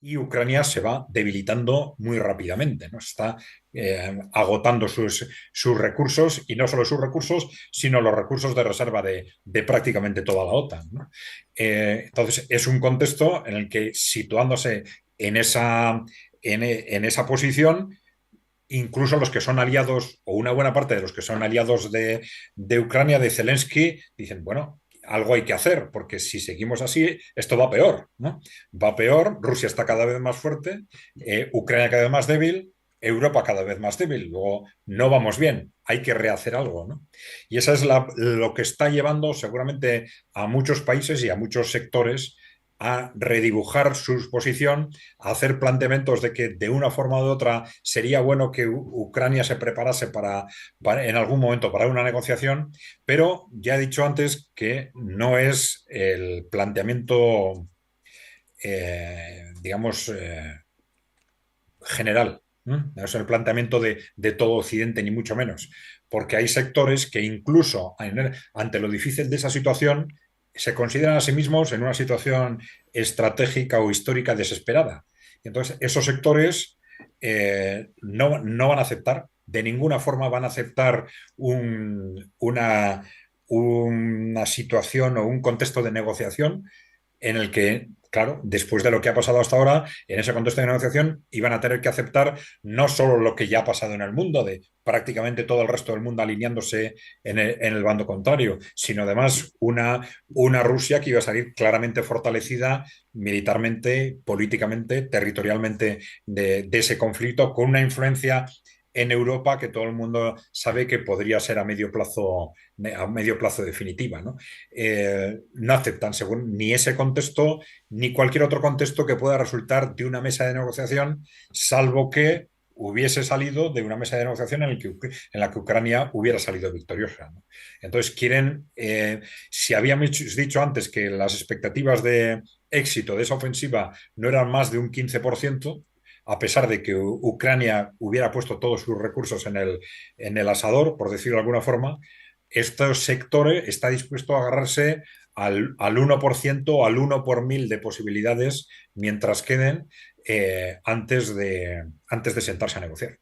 y Ucrania se va debilitando muy rápidamente, ¿no? Está agotando sus recursos, y no solo sus recursos, sino los recursos de reserva de prácticamente toda la OTAN, ¿no? Entonces, es un contexto en el que, situándose en en esa posición, incluso los que son aliados, o una buena parte de los que son aliados de Ucrania, de Zelensky, dicen, bueno, algo hay que hacer, porque si seguimos así, esto va peor, ¿no? Va peor, Rusia está cada vez más fuerte, Ucrania cada vez más débil, Europa cada vez más débil. Luego, no vamos bien, hay que rehacer algo, ¿no? Y esa es lo que está llevando seguramente a muchos países y a muchos sectores a redibujar su posición, a hacer planteamientos de que de una forma u otra sería bueno que Ucrania se preparase en algún momento para una negociación, pero ya he dicho antes que no es el planteamiento, digamos, general. No es el planteamiento de todo Occidente, ni mucho menos, porque hay sectores que incluso ante lo difícil de esa situación se consideran a sí mismos en una situación estratégica o histórica desesperada. Y entonces, esos sectores no van a aceptar, de ninguna forma van a aceptar una situación o un contexto de negociación en el que, claro, después de lo que ha pasado hasta ahora, en ese contexto de negociación iban a tener que aceptar no solo lo que ya ha pasado en el mundo, de prácticamente todo el resto del mundo alineándose en el bando contrario, sino además una Rusia que iba a salir claramente fortalecida militarmente, políticamente, territorialmente de ese conflicto, con una influencia en Europa que todo el mundo sabe que podría ser a medio plazo definitiva, ¿no? No aceptan según ni ese contexto ni cualquier otro contexto que pueda resultar de una mesa de negociación, salvo que hubiese salido de una mesa de negociación en la que Ucrania hubiera salido victoriosa, ¿no? Entonces quieren, si habíamos dicho antes que las expectativas de éxito de esa ofensiva no eran más de un 15%, a pesar de que Ucrania hubiera puesto todos sus recursos en el asador, por decirlo de alguna forma, estos sectores está dispuesto a agarrarse al 1% o al 1 por 1000 de posibilidades mientras queden, antes de sentarse a negociar.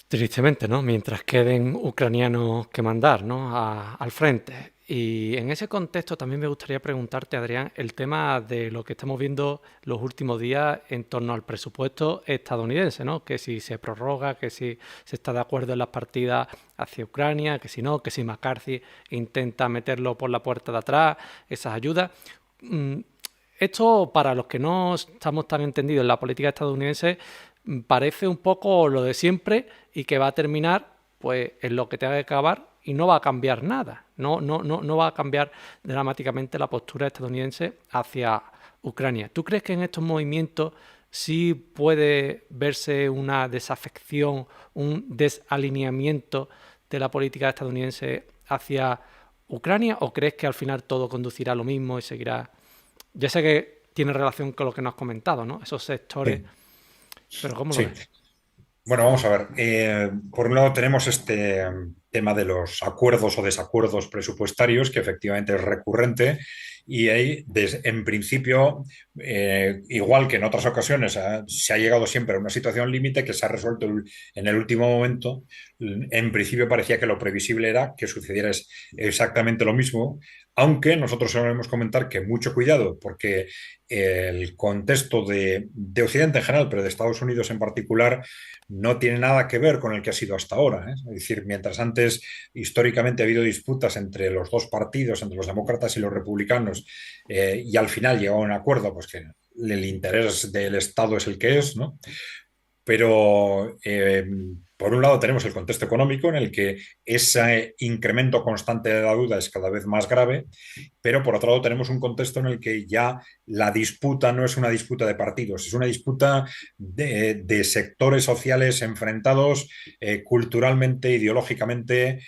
Tristemente, ¿no? Mientras queden ucranianos que mandar, ¿no? Al frente. Y en ese contexto también me gustaría preguntarte, Adrián, el tema de lo que estamos viendo los últimos días en torno al presupuesto estadounidense, ¿no? Que si se prorroga, que si se está de acuerdo en las partidas hacia Ucrania, que si no, que si McCarthy intenta meterlo por la puerta de atrás, esas ayudas. Mm, Esto, para los que no estamos tan entendidos en la política estadounidense, parece un poco lo de siempre y que va a terminar pues en lo que tenga que acabar y no va a cambiar nada. No va a cambiar dramáticamente la postura estadounidense hacia Ucrania. ¿Tú crees que en estos movimientos sí puede verse una desafección, un desalineamiento de la política estadounidense hacia Ucrania, o crees que al final todo conducirá a lo mismo y seguirá? Ya sé que tiene relación con lo que nos has comentado, ¿no? Esos sectores, Sí, pero ¿cómo lo sí. ves? Bueno, vamos a ver. Por un lado tenemos este tema de los acuerdos o desacuerdos presupuestarios, que efectivamente es recurrente, y ahí, en principio, igual que en otras ocasiones, se ha llegado siempre a una situación límite que se ha resuelto en el último momento. En principio parecía que lo previsible era que sucediera exactamente lo mismo, aunque nosotros solemos comentar que mucho cuidado, porque el contexto de Occidente en general, pero de Estados Unidos en particular, no tiene nada que ver con el que ha sido hasta ahora, ¿eh? Es decir, mientras antes históricamente ha habido disputas entre los dos partidos, entre los demócratas y los republicanos, y al final llegó a un acuerdo, pues que el interés del Estado es el que es, ¿no? Pero, por un lado tenemos el contexto económico en el que ese incremento constante de la deuda es cada vez más grave, pero por otro lado tenemos un contexto en el que ya la disputa no es una disputa de partidos, es una disputa de sectores sociales enfrentados, culturalmente, ideológicamente,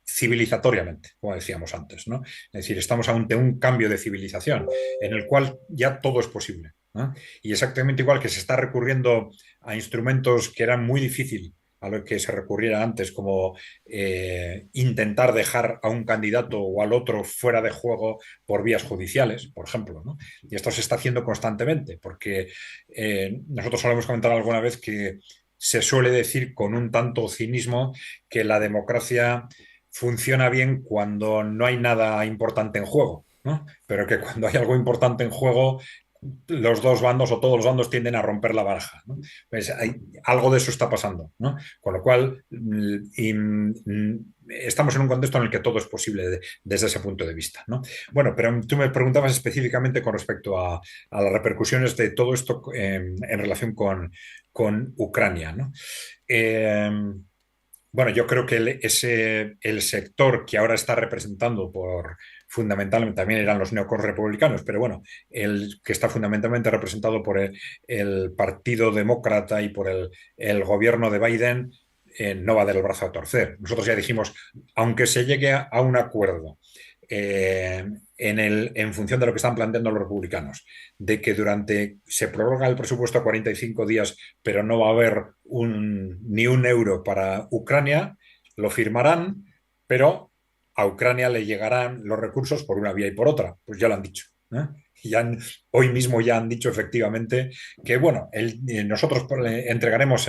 civilizatoriamente, como decíamos antes, ¿no? Es decir, estamos ante un cambio de civilización en el cual ya todo es posible, ¿no? Y exactamente igual que se está recurriendo a instrumentos que eran muy difíciles a lo que se recurriera antes, como intentar dejar a un candidato o al otro fuera de juego por vías judiciales, por ejemplo, ¿no? Y esto se está haciendo constantemente, porque nosotros solemos comentar alguna vez que se suele decir con un tanto cinismo que la democracia funciona bien cuando no hay nada importante en juego, ¿no? Pero que cuando hay algo importante en juego, los dos bandos o todos los bandos tienden a romper la baraja, ¿no? Pues algo de eso está pasando, ¿no? Con lo cual, estamos en un contexto en el que todo es posible desde ese punto de vista, ¿no? Bueno, pero tú me preguntabas específicamente con respecto a las repercusiones de todo esto en relación con Ucrania, ¿no? Eh, bueno, yo creo que el sector que ahora está representando fundamentalmente también eran los neoconrepublicanos, pero bueno, el que está fundamentalmente representado por el Partido Demócrata y por el gobierno de Biden, no va a dar el brazo a torcer. Nosotros ya dijimos, aunque se llegue a un acuerdo eh, en función de lo que están planteando los republicanos, de que se prorroga el presupuesto a 45 días, pero no va a haber ni un euro para Ucrania, lo firmarán, pero a Ucrania le llegarán los recursos por una vía y por otra. Pues ya lo han dicho. ¿Eh? Hoy mismo ya han dicho efectivamente que, bueno, nosotros entregaremos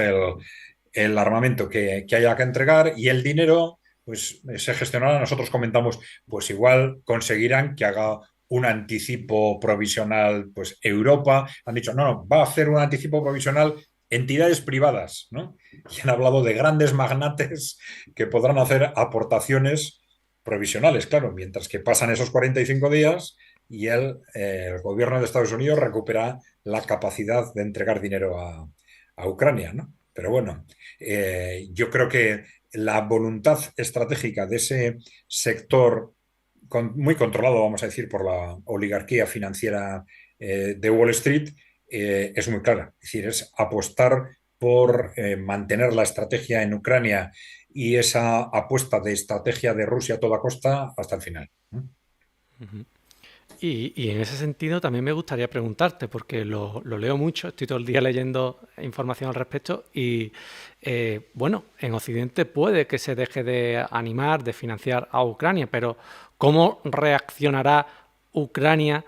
el armamento que haya que entregar y el dinero pues se gestionará. Nosotros comentamos, pues igual conseguirán que haga un anticipo provisional, pues Europa. Han dicho, no, no, va a hacer un anticipo provisional entidades privadas, ¿no? Y han hablado de grandes magnates que podrán hacer aportaciones provisionales, claro, mientras que pasan esos 45 días y el gobierno de Estados Unidos recupera la capacidad de entregar dinero a Ucrania, ¿no? Pero bueno, yo creo que la voluntad estratégica de ese sector muy controlado, vamos a decir, por la oligarquía financiera de Wall Street, es muy clara. Es decir, es apostar por mantener la estrategia en Ucrania y esa apuesta de estrategia de Rusia a toda costa hasta el final. Ujú. Y en ese sentido también me gustaría preguntarte, porque lo leo mucho, estoy todo el día leyendo información al respecto y bueno, en Occidente puede que se deje de animar, de financiar a Ucrania, pero ¿cómo reaccionará Ucrania,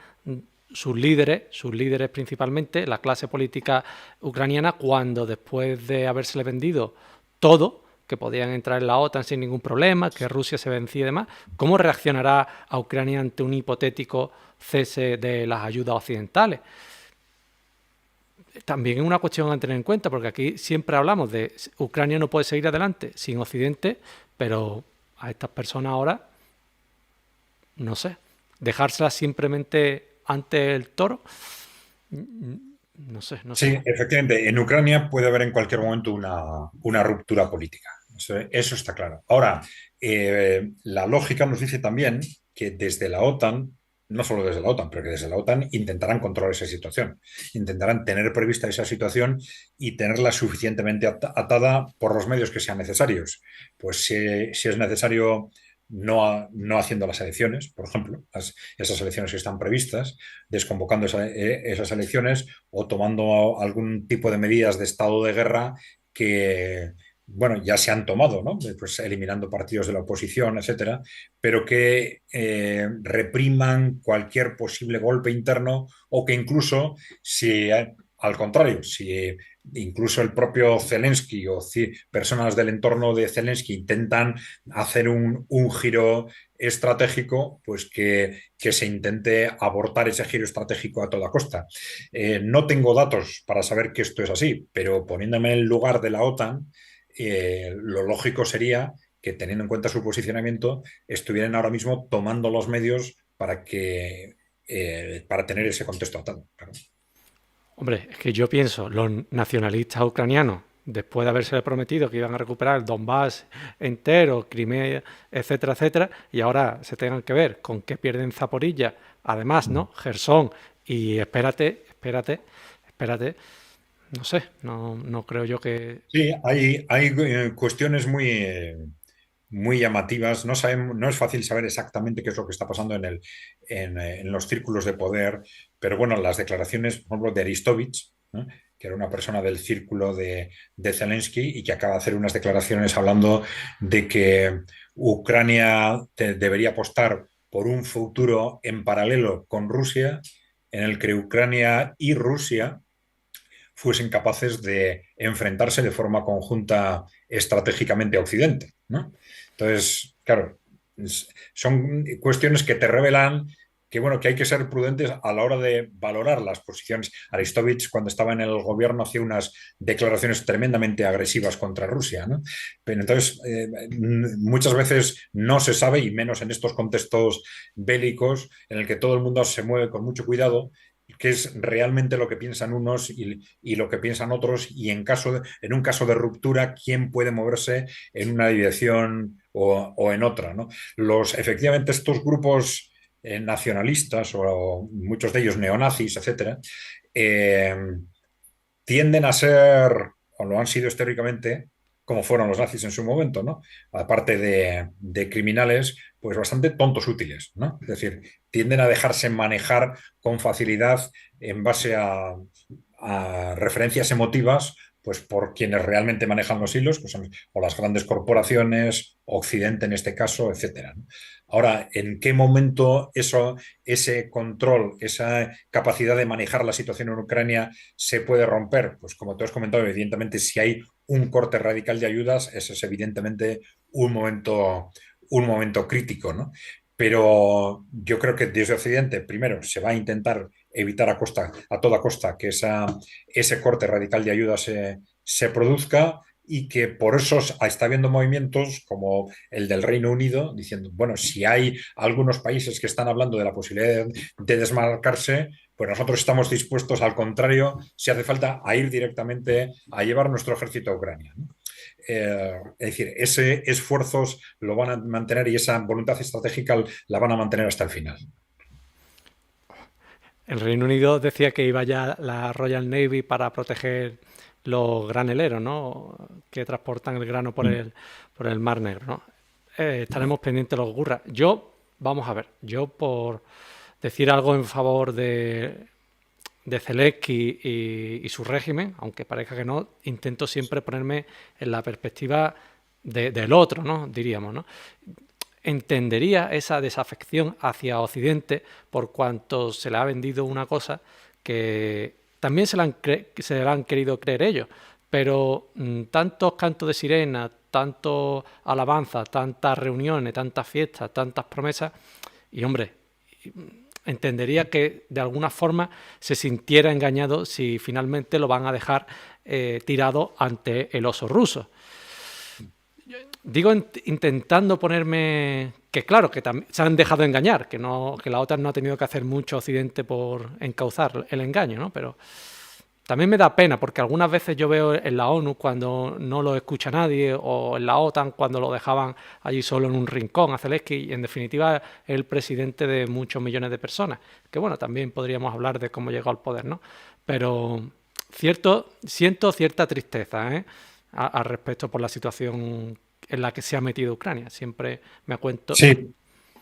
sus líderes principalmente, la clase política ucraniana, cuando después de habérsele vendido todo, que podían entrar en la OTAN sin ningún problema, que Rusia se vencía y demás, ¿cómo reaccionará a Ucrania ante un hipotético cese de las ayudas occidentales? También es una cuestión a tener en cuenta, porque aquí siempre hablamos de Ucrania no puede seguir adelante sin Occidente, pero a estas personas ahora, no sé, dejárselas simplemente ante el toro, no sé, no sé. Sí, efectivamente, en Ucrania puede haber en cualquier momento una ruptura política. Eso está claro. Ahora, la lógica nos dice también que desde la OTAN, no solo desde la OTAN, pero que desde la OTAN intentarán controlar esa situación. Intentarán tener prevista esa situación y tenerla suficientemente atada por los medios que sean necesarios. Pues si es necesario no haciendo las elecciones, por ejemplo, esas elecciones que están previstas, desconvocando esas elecciones o tomando algún tipo de medidas de estado de guerra que, bueno, ya se han tomado, ¿no? Pues eliminando partidos de la oposición, etcétera, pero que repriman cualquier posible golpe interno o que incluso, si al contrario, si incluso el propio Zelensky o personas del entorno de Zelensky intentan hacer un giro estratégico, pues que se intente abortar ese giro estratégico a toda costa. No tengo datos para saber que esto es así, pero poniéndome en el lugar de la OTAN, lo lógico sería que, teniendo en cuenta su posicionamiento, estuvieran ahora mismo tomando los medios para tener ese contexto atado. Claro. Hombre, es que yo pienso, los nacionalistas ucranianos, después de haberse prometido que iban a recuperar el Donbass entero, Crimea, etcétera, etcétera, y ahora se tengan que ver con que pierden Zaporilla, además, ¿no? Gersón, y espérate, no sé, no creo yo que... Sí, hay cuestiones muy llamativas. No es fácil saber exactamente qué es lo que está pasando en los círculos de poder, pero bueno, las declaraciones, por ejemplo, de Aristovich, ¿no? que era una persona del círculo de Zelensky y que acaba de hacer unas declaraciones hablando de que Ucrania debería apostar por un futuro en paralelo con Rusia, en el que Ucrania y Rusia fuesen capaces de enfrentarse de forma conjunta estratégicamente a Occidente, ¿no? Entonces, claro, son cuestiones que te revelan que, bueno, que hay que ser prudentes a la hora de valorar las posiciones. Aristovich, cuando estaba en el gobierno, hacía unas declaraciones tremendamente agresivas contra Rusia, ¿no? Pero entonces, muchas veces no se sabe, y menos en estos contextos bélicos, en el que todo el mundo se mueve con mucho cuidado, qué es realmente lo que piensan unos y lo que piensan otros, y en un caso de ruptura, quién puede moverse en una dirección o en otra, ¿no? Efectivamente, estos grupos nacionalistas, o muchos de ellos neonazis, etcétera, eh, tienden a ser, o lo han sido históricamente, como fueron los nazis en su momento, ¿no? Aparte de criminales, pues bastante tontos útiles, ¿no? Es decir, tienden a dejarse manejar con facilidad en base a referencias emotivas, pues por quienes realmente manejan los hilos, que son o las grandes corporaciones, Occidente en este caso, etcétera, ¿no? Ahora, ¿en qué momento ese control, esa capacidad de manejar la situación en Ucrania se puede romper? Pues como te has comentado, evidentemente, si hay un corte radical de ayudas, ese es evidentemente un momento crítico, ¿no? Pero yo creo que desde Occidente, primero, se va a intentar evitar a toda costa que ese corte radical de ayuda se produzca, y que por eso está habiendo movimientos como el del Reino Unido diciendo, bueno, si hay algunos países que están hablando de la posibilidad de desmarcarse, pues nosotros estamos dispuestos, al contrario, si hace falta, a ir directamente a llevar nuestro ejército a Ucrania, ¿no? Es decir, ese esfuerzos lo van a mantener, y esa voluntad estratégica la van a mantener hasta el final. El Reino Unido decía que iba ya la Royal Navy para proteger los graneleros, ¿no? Que transportan el grano por el Mar Negro, ¿no? Estaremos pendientes de los Gurras. Vamos a ver, yo por decir algo en favor de Zelensky y su régimen, aunque parezca que no, intento siempre ponerme en la perspectiva del otro, ¿no? Diríamos, ¿no? Entendería esa desafección hacia Occidente por cuanto se le ha vendido una cosa que también se la han querido creer ellos, pero tantos cantos de sirena, tanto alabanza, tantas reuniones, tantas fiestas, tantas promesas, y hombre, entendería que de alguna forma se sintiera engañado si finalmente lo van a dejar tirado ante el oso ruso. Digo intentando ponerme que claro, que se han dejado engañar, que la OTAN no ha tenido que hacer mucho Occidente por encauzar el engaño, ¿no? Pero también me da pena, porque algunas veces yo veo en la ONU cuando no lo escucha nadie, o en la OTAN cuando lo dejaban allí solo en un rincón a Zelensky, y en definitiva es el presidente de muchos millones de personas, que bueno, también podríamos hablar de cómo llegó al poder, ¿no? Pero siento cierta tristeza, ¿eh? Al respecto por la situación en la que se ha metido Ucrania. Siempre me cuento, Sí,